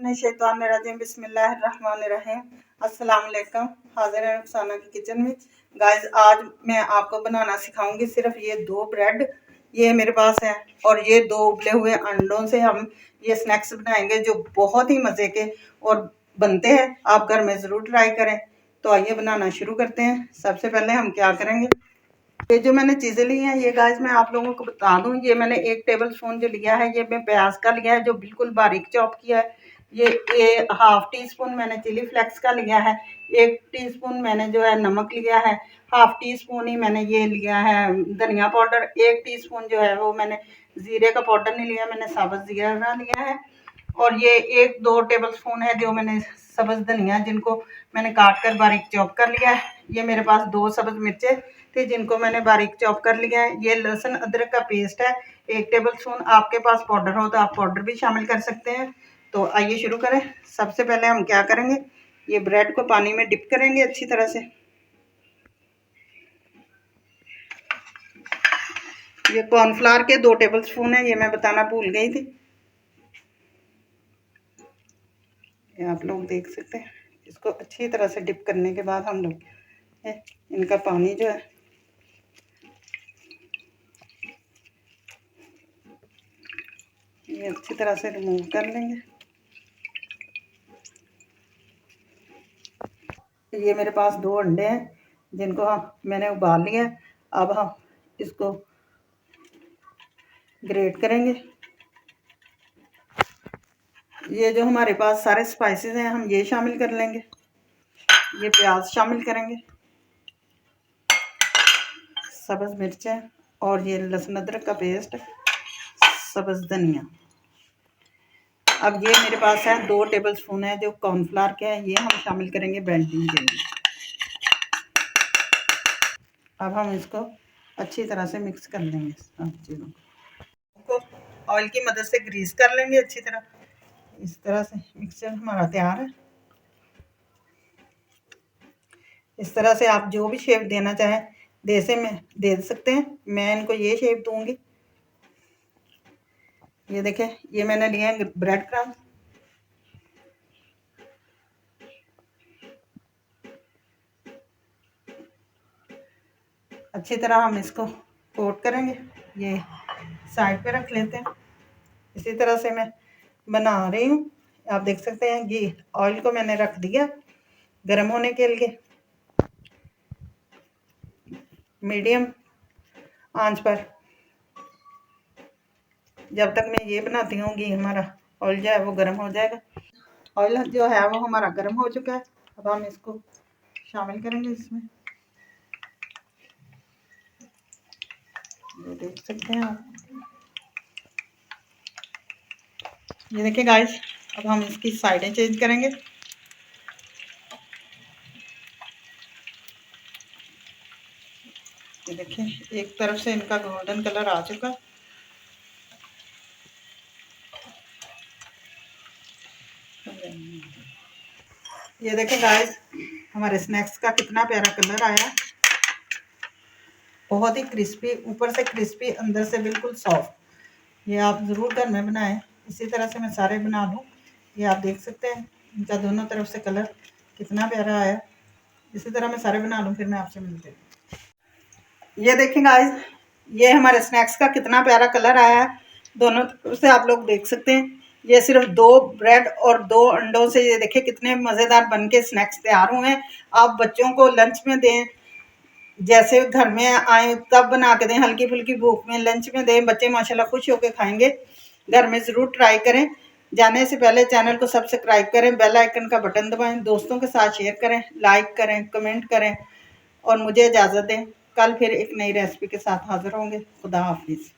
शैतानिर्रजीम बिस्मिल्लाहिर्रहमानिर्रहीम। अस्सलाम वालेकुम। हाजिर है अफसाना की किचन में। गाइस, आज मैं आपको बनाना सिखाऊंगी सिर्फ ये दो ब्रेड ये मेरे पास है और ये दो उबले हुए अंडों से हम ये स्नैक्स बनाएंगे जो बहुत ही मज़े के और बनते हैं। आप घर में ज़रूर ट्राई करें। तो आइए बनाना शुरू करते हैं। सबसे पहले हम क्या करेंगे, ये जो मैंने चीज़ें ली हैं ये गाइस मैं आप लोगों को बता दूं, ये मैंने 1 टेबल स्पून जो लिया है ये मैं प्याज का लिया है जो बिल्कुल बारीक चॉप किया है। ये हाफ टी स्पून मैंने चिली फ्लेक्स का लिया है। 1 टीस्पून मैंने जो है नमक लिया है। हाफ टी स्पून ही मैंने ये लिया है धनिया पाउडर। 1 टीस्पून जो है वो मैंने ज़ीरे का पाउडर नहीं लिया, मैंने साबुत ज़ीरा लिया है। और ये 1-2 टेबल स्पून है जो मैंने सब्ज़ धनिया जिनको मैंने काट कर बारीक चॉप कर लिया है। ये मेरे पास 2 सब्ज़ मिर्चें थी जिनको मैंने बारीक चॉप कर लिया है। ये लहसुन अदरक का पेस्ट है 1 टेबल स्पून। आपके पास पाउडर हो तो आप पाउडर भी शामिल कर सकते हैं। तो आइए शुरू करें। सबसे पहले हम क्या करेंगे, ये ब्रेड को पानी में डिप करेंगे अच्छी तरह से। ये कॉर्नफ्लावर के 2 टेबल स्पून है, ये मैं बताना भूल गई थी, ये आप लोग देख सकते हैं। इसको अच्छी तरह से डिप करने के बाद हम लोग इनका पानी जो है ये अच्छी तरह से रिमूव कर लेंगे। ये मेरे पास 2 अंडे हैं जिनको मैंने उबाल लिया है। अब हम इसको ग्रेट करेंगे। ये जो हमारे पास सारे स्पाइसेस हैं हम ये शामिल कर लेंगे। ये प्याज शामिल करेंगे, सब्ज़ मिर्चें और ये लहसुन अदरक का पेस्ट, सब्ज़ धनिया। अब ये मेरे पास है 2 टेबल स्पून है जो कॉर्नफ्लावर के हैं, ये हम शामिल करेंगे बाइंडिंग के लिए। अब हम इसको अच्छी तरह से मिक्स कर लेंगे सब चीज़ों को। ऑयल की मदद से ग्रीस कर लेंगे अच्छी तरह। इस तरह से मिक्सचर हमारा तैयार है। इस तरह से आप जो भी शेप देना चाहें दे सकते हैं। मैं इनको ये शेप दूंगी। ये देखें, ये मैंने लिया है ब्रेड क्रम्ब। अच्छी तरह हम इसको कोट करेंगे। ये साइड पे रख लेते हैं। इसी तरह से मैं बना रही हूँ। आप देख सकते हैं घी ऑयल को मैंने रख दिया गर्म होने के लिए। मीडियम आंच पर जब तक मैं ये बनाती हूँ घी हमारा ऑयल जो है वो गर्म हो जाएगा। ऑयल जो है वो हमारा गर्म हो चुका है। अब हम इसको शामिल करेंगे इसमें। ये देख सकते हैं आप, ये देखिए गाइस। अब हम इसकी साइडें चेंज करेंगे। ये देखिए एक तरफ से इनका गोल्डन कलर आ चुका। ये देखें गाइस, हमारे स्नैक्स का कितना प्यारा कलर आया। बहुत ही क्रिस्पी, ऊपर से क्रिस्पी अंदर से बिल्कुल सॉफ्ट। ये आप ज़रूर घर में बनाएं। इसी तरह से मैं सारे बना दूँ। ये आप देख सकते हैं इनका दोनों तरफ से कलर कितना प्यारा आया। इसी तरह मैं सारे बना लूँ फिर मैं आपसे मिलती हूँ। ये देखें गाइस, ये हमारे स्नैक्स का कितना प्यारा कलर आया है। दोनों तरफ से आप लोग देख सकते हैं। ये सिर्फ 2 ब्रेड और 2 अंडों से ये देखिए कितने मज़ेदार बन के स्नैक्स तैयार हुए हैं। आप बच्चों को लंच में दें, जैसे घर में आए तब बना के दें, हल्की फुल्की भूख में लंच में दें, बच्चे माशाल्लाह खुश होकर खाएंगे। घर में ज़रूर ट्राई करें। जाने से पहले चैनल को सब्सक्राइब करें, बेल आइकन का बटन दबाएं, दोस्तों के साथ शेयर करें, लाइक करें, कमेंट करें और मुझे इजाज़त दें। कल फिर एक नई रेसिपी के साथ हाजिर होंगे। खुदा हाफिज़।